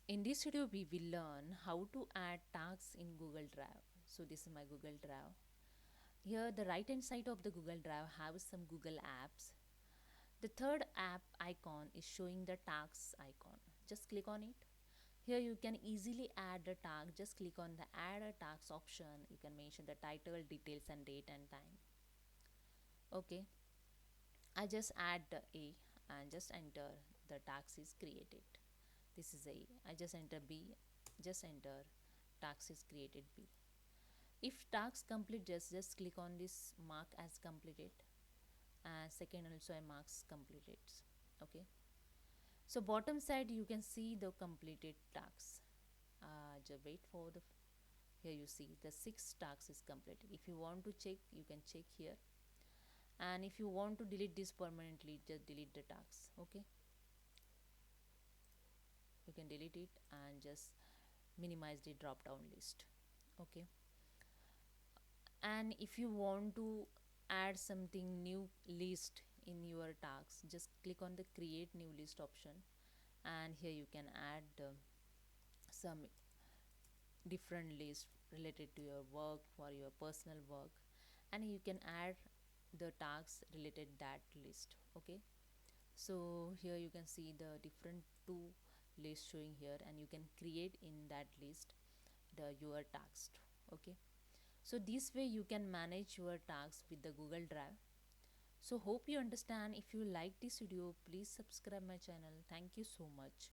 In this video, we will learn how to add tasks in Google Drive. So this is my Google Drive. Here, the right hand side of the Google Drive have some Google apps. The third app icon is showing the tasks icon. Just click on it. Here you can easily add a task. Just click on the add a task option. You can mention the title, details and date and time. Okay. I just add the A and just enter the task is created. This is A. I just enter B. Just enter task is created B. If task complete, just click on this mark as completed, and second also I marks completed. Okay. So bottom side you can see the completed tasks. Just wait for the here you see the 6 tasks is completed. If you want to check, you can check here, and if you want to delete this permanently, just delete the tasks. Okay, you can delete it and just minimize the drop down list. Okay, and if you want to add something new list in your tasks, just click on the create new list option, and here you can add some different list related to your work, for your personal work, and you can add the tasks related that list. Okay, so here you can see the different two lists showing here, and you can create in that list the your tasks. Okay, so this way you can manage your tasks with the Google Drive. So hope you understand. If you like this video, please subscribe my channel. Thank you so much.